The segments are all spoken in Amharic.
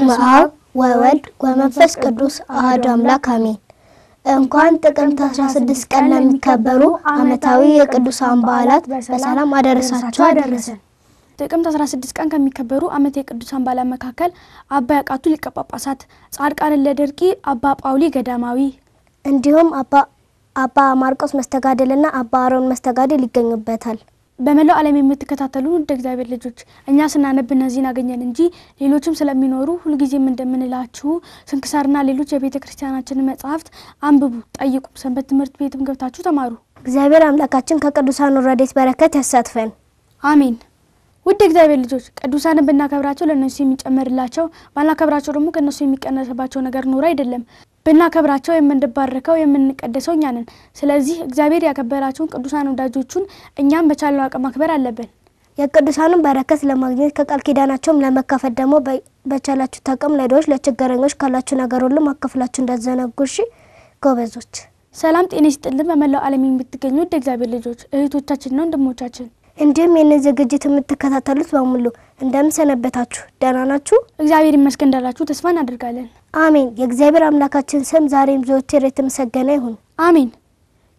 በስመ አብ ወወልድ ወመንፈስ ቅዱስ አሐዱ አምላክ አሜን። እንኳን ጥቅምት 16 ቀን ለሚከበሩ ዓመታዊ የቅዱሳን በዓላት በሰላም አደረሳችሁ አደረሰን። ጥቅምት 16 ቀን ከሚከበሩ ዓመታዊ የቅዱሳን በዓላት መካከል አባ ያቃቱ ሊቀ ጳጳሳት፣ ጻድቃን ለደርቂ አባ ጳውሊ ገዳማዊ እንዲሁም አባ ማርቆስ መስተጋድልና አባ አሮን መስተጋድል ይገኙበታል። በመላው ዓለም የምትከታተሉ እንደ እግዚአብሔር ልጆች እኛ ስናነብ እነዚህን አገኘን እንጂ ሌሎችም ስለሚኖሩ ሁሉ ጊዜም እንደምንላችሁ ስንክሳርና ሌሎች የቤተክርስቲያናችንን መጻሕፍት አንብቡ፣ ጠይቁ፣ ሰንበት ትምህርት ቤትም ገብታችሁ ተማሩ። እግዚአብሔር አምላካችን ከቅዱሳኑ ረድኤት በረከት ያሳትፈን። አሜን። ውድ እግዚአብሔር ልጆች ቅዱሳንን ብናከብራቸው ለነሱ የሚጨመርላቸው ባናከብራቸው ደግሞ ከነሱ የሚቀነስባቸው ነገር ኖር አይደለም። ብናከብራቸው የምንባርከው የምንቀደሰው እኛ ነን። ስለዚህ እግዚአብሔር ያከበራቸውን ቅዱሳን ወዳጆቹን እኛም በቻለው አቅም ማክበር አለብን። የቅዱሳኑን በረከት ለማግኘት ከቃል ኪዳናቸውም ለመካፈል ደግሞ በቻላችሁ ተቀም ለድሆች ለችግረኞች ካላችሁ ነገር ሁሉ ማከፍላችሁ እንዳዘነጉሽ ጎበዞች። ሰላም ጤና ይስጥልን። በመላው ዓለም የምትገኙ ውድ እግዚአብሔር ልጆች እህቶቻችንና ወንድሞቻችን እንዲሁም የነዚህ ዝግጅት የምትከታተሉት በሙሉ እንደምን ሰነበታችሁ? ደህና ናችሁ? እግዚአብሔር ይመስገን እንዳላችሁ ተስፋ እናደርጋለን። አሜን። የእግዚአብሔር አምላካችን ስም ዛሬም ዘወትር የተመሰገነ ይሁን። አሜን።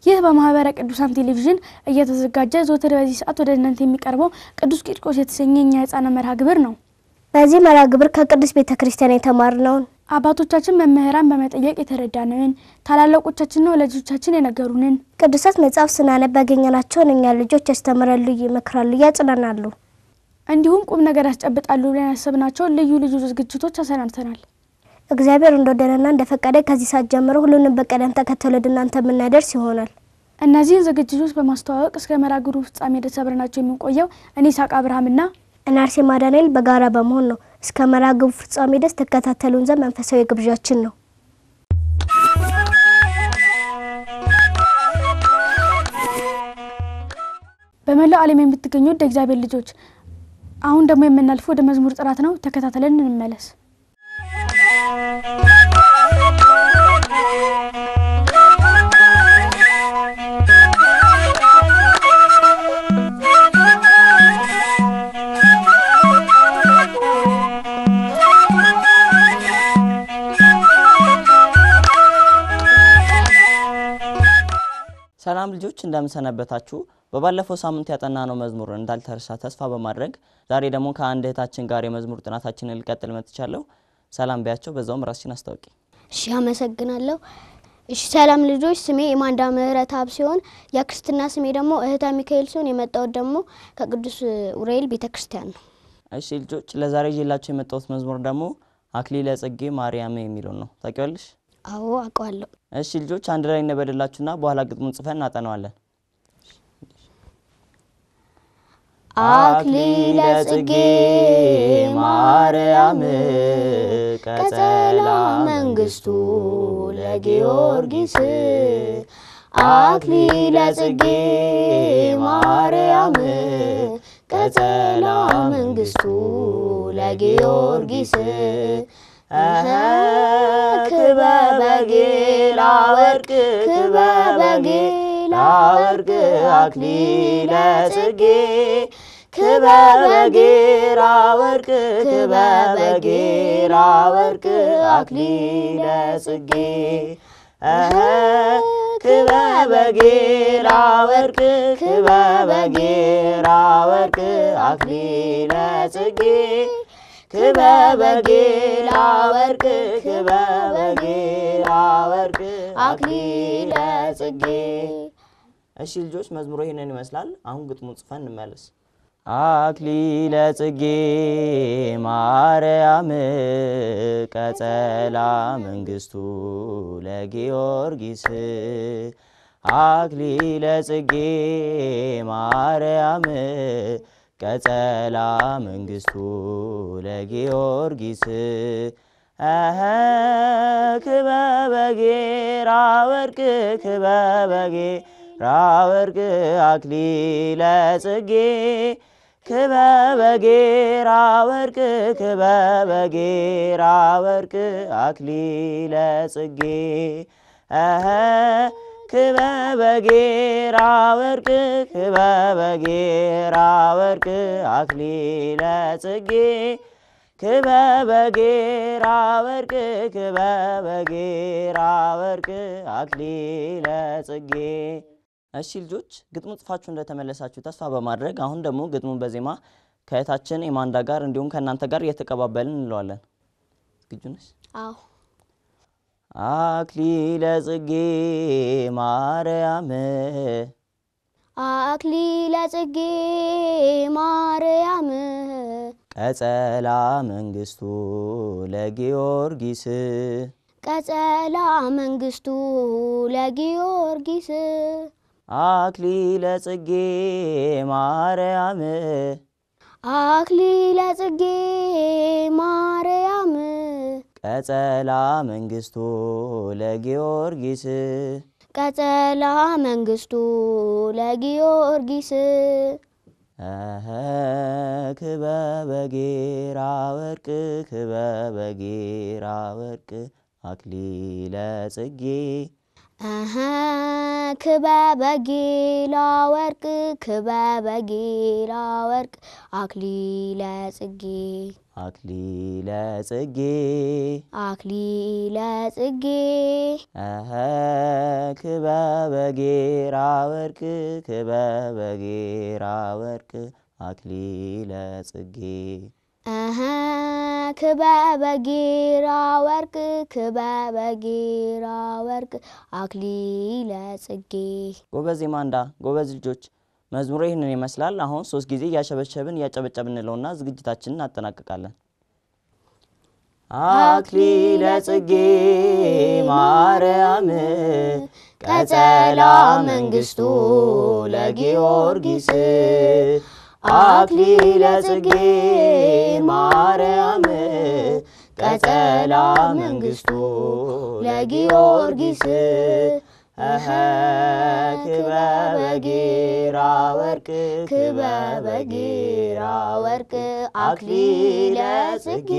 ይህ በማህበረ ቅዱሳን ቴሌቪዥን እየተዘጋጀ ዘወትር በዚህ ሰዓት ወደ እናንተ የሚቀርበው ቅዱስ ቂርቆስ የተሰኘ የሕፃናት መርሃ ግብር ነው። በዚህ መርሃ ግብር ከቅዱስ ቤተክርስቲያን የተማርነውን አባቶቻችን መምህራን በመጠየቅ የተረዳነውን ታላላቆቻችንና ወላጆቻችን የነገሩንን ቅዱሳት መጽሐፍ ስናነብ ያገኘናቸውን እኛ ልጆች ያስተምራሉ፣ ይመክራሉ፣ ያጽናናሉ እንዲሁም ቁም ነገር ያስጨብጣሉ ብለን ያሰብናቸው ልዩ ልዩ ዝግጅቶች አሰናድተናል። እግዚአብሔር እንደወደደና እንደፈቀደ ከዚህ ሰዓት ጀምሮ ሁሉንም በቀደም ተከተል ወደ እናንተ የምናደርስ ይሆናል። እነዚህን ዝግጅቶች በማስተዋወቅ እስከ መርሃ ግብሩ ፍጻሜ ድረስ አብረናቸው የምንቆየው እኔ ይስሐቅ አብርሃምና አርሴማ ዳንኤል በጋራ በመሆን ነው። እስከ መርሃ ግብሩ ፍጻሜ ድረስ ተከታተሉን ዘንድ መንፈሳዊ ግብዣችን ነው። በመላው ዓለም የምትገኙ ወደ እግዚአብሔር ልጆች አሁን ደግሞ የምናልፈው ወደ መዝሙር ጥራት ነው። ተከታተለን እንመለስ። ሰላም ልጆች እንደምሰነበታችሁ። በባለፈው ሳምንት ያጠናነው መዝሙር እንዳልተረሳ ተስፋ በማድረግ ዛሬ ደግሞ ከአንድ እህታችን ጋር የመዝሙር ጥናታችንን ልቀጥል መጥቻለሁ። ሰላም ቢያቸው በዛውም ራስሽን አስተዋውቂ። እሺ አመሰግናለሁ። እሺ ሰላም ልጆች፣ ስሜ የማንዳ ምህረትአብ ሲሆን የክርስትና ስሜ ደግሞ እህታ ሚካኤል ሲሆን የመጣሁት ደግሞ ከቅዱስ ኡራኤል ቤተክርስቲያን ነው። እሺ ልጆች፣ ለዛሬ ይዤላችሁ የመጣሁት መዝሙር ደግሞ አክሊለ ጽጌ ማርያም የሚለው ነው። ታውቂዋለሽ? አዎ አውቀዋለሁ። እሺ ልጆች፣ አንድ ላይ እንበደላችሁና በኋላ ግጥሙን ጽፈን እናጠናዋለን። አክሊለ ጽጌ ማርያም ቀጸላ መንግስቱ ለጊዮርጊስ አክሊለ ጽጌ ማርያም ቀጸላ መንግስቱ ለጊዮርጊስ ክበበጌላ ወርቅ ክበበጌላ ወርቅ አክሊለ ጽጌ ክበበጌላ ወርቅ ክበበጌላ ወርቅ አክሊለ ጽጌ ክበበጌላ ወርቅ ክበበጌላ ወርቅ አክሊለ ጽጌ ክበበጌላ ወርቅ ክበበጌላ ወርቅ አክሊለ ጽጌ። እሺ ልጆች፣ መዝሙሩ ይሄንን ይመስላል። አሁን ግጥሙን ጽፈን እንመለስ። አክሊለ ጽጌ ማርያም ቀጸላ መንግስቱ ለጊዮርጊስ አክሊለ ጽጌ ማርያም ቀጸላ መንግስቱ ለጊዮርጊስ ክበበጌራ ወርቅ ክበበጌራ ወርቅ አክሊለ ጽጌ ክበበጌራ ወርቅ ክበበጌራ ወርቅ አክሊለ ጽጌ ክበበጌራ ወርቅ ክበበጌራ ወርቅ አክሊለ ጽጌ ክበበ ጌራ ወርቅ ክበበ ጌራ ወርቅ አክሊለ ጽጌ። እሺ ልጆች ግጥሙ ጽፋችሁ እንደተመለሳችሁ ተስፋ በማድረግ አሁን ደግሞ ግጥሙን በዜማ ከእህታችን ኢማንዳ ጋር እንዲሁም ከእናንተ ጋር እየተቀባበልን እንለዋለን። ዝግጁ ነሽ? አዎ። አክሊለ ጽጌ ማርያም አክሊለ ጽጌ ማርያም ቀጸላ መንግስቱ ለጊዮርጊስ ቀጸላ መንግስቱ ለጊዮርጊስ አክሊለ ጽጌ ማርያም አክሊለ ጽጌ ማርያም ቀጸላ መንግስቱ ለጊዮርጊስ ቀጸላ መንግስቱ ለጊዮርጊስ ክበበ ጌራ ወርቅ ክበበ ጌራ ወርቅ አክሊለ ጽጌ ክበበ ጌራ ወርቅ ክበበ ጌራ ወርቅ አክሊለ ጽጌ አክሊለ ጽጌ አክሊለ ጽጌ ክበበ ጌራ ወርቅ ክበበ ጌራ ወርቅ አክሊለ ጽጌ ክበበ ጌራ ወርቅ ክበበ ጌራ ወርቅ አክሊለ ጽጌ። ጎበዝ ኢማንዳ፣ ጎበዝ ልጆች። መዝሙሩ ይህንን ይመስላል። አሁን 3 ጊዜ እያሸበሸብን እያጨበጨብን እንለውና ዝግጅታችንን እናጠናቅቃለን። አክሊለ ጽጌ ማርያም ቀጸላ መንግስቱ ለጊዮርጊስ አክሊለ ጽጌ ማርያም ቀጸላ መንግስቱ ለጊዮርጊስ ክበበ ጌራ ወርቅ ክበበ ጌራ ወርቅ አክሊለ ጽጌ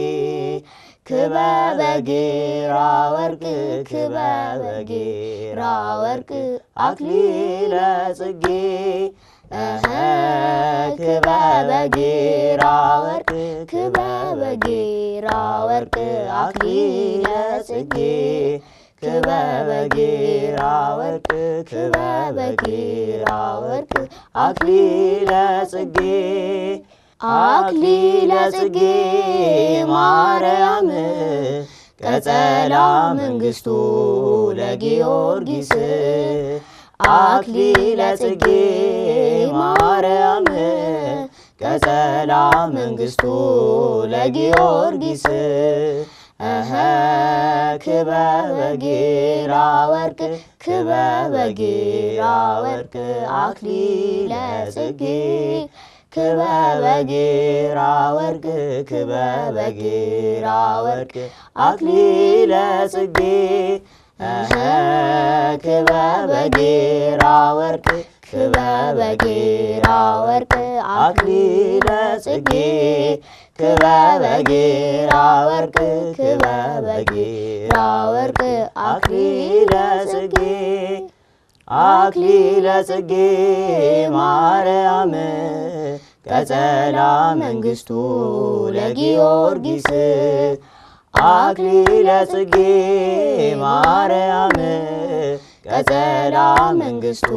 ክበበ ጌራ ወርቅ ክበበ ጌራ ወርቅ አክሊለ ጽጌ ክበበ ጌራ ወርቅ ክበበ ጌራ ወርቅ አክሊለ ጽጌ ክበበ ጌራ ወርቅ ክበበ ጌራ ወርቅ አክሊለ ጽጌ አክሊለ ጽጌ ማርያም ቀጸላ መንግስቱ ለጊዮርጊስ አክሊለ ጽጌ ማርያም ቀጸላ መንግስቱ ለጊዮርጊስ ክበበ ጌራ ወርቅ ክበበ ጌራ ወርቅ አክሊለ ጽጌ ክበበ ጌራ ወርቅ ክበበ ጌራ ወርቅ አክሊለ ጽጌ ክበበ ጌራ ወርቅ ክበበ ጌራ ወርቅ አክሊለ ጽጌ ክበበ ጌራ ወርቅ ክበበ ጌራ ወርቅ አክሊለ ጽጌ አክሊለ ጽጌ ማርያም ቀጸላ መንግስቱ ለጊዮርጊስ አክሊለ ጽጌ ማርያም ቀጸላ መንግስቱ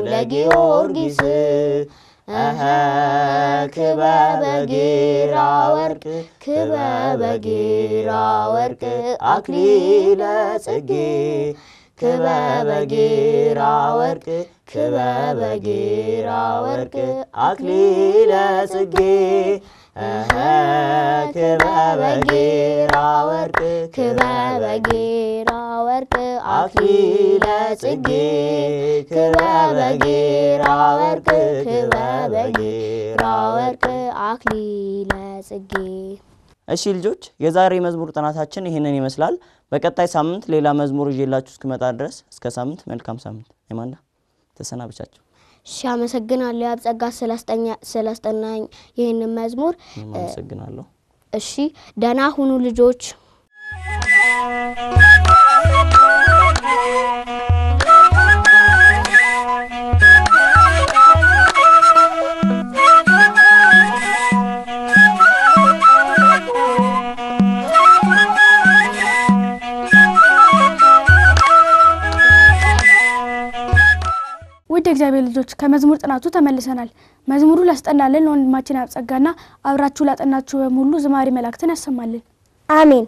ለጊዮርጊስ ክበበ ጌራ ወርቅ ክበበ ጌራ ወርቅ አክሊለ ጽጌ ክበበ ጌራ ወርቅ ክበበ ጌራ ወርቅ አክሊለ ጽጌ ክበበ ጌራ ወርቅ ክበበ ጌራ ወርቅ አክሊለ ጽጌ ክበበ ጌራ ወርቅ ክበበ ጌራ ወርቅ አክሊለ ጽጌ። እሺ ልጆች የዛሬ መዝሙር ጥናታችን ይሄንን ይመስላል። በቀጣይ ሳምንት ሌላ መዝሙር ይዤላችሁ እስክመጣ ድረስ እስከ ሳምንት መልካም ሳምንት። ኢማንዳ ተሰናብቻችሁ። እሺ አመሰግናለሁ ያብጸጋ ስላስጠናኝ ይሄንን መዝሙር አመሰግናለሁ። እሺ ደህና ሁኑ ልጆች። የእግዚአብሔር ልጆች ከመዝሙር ጥናቱ ተመልሰናል። መዝሙሩ ላስጠናልን ወንድማችን ያብጸጋና አብራችሁ ላጠናችሁ በሙሉ ዝማሬ መላእክትን ያሰማልን። አሜን።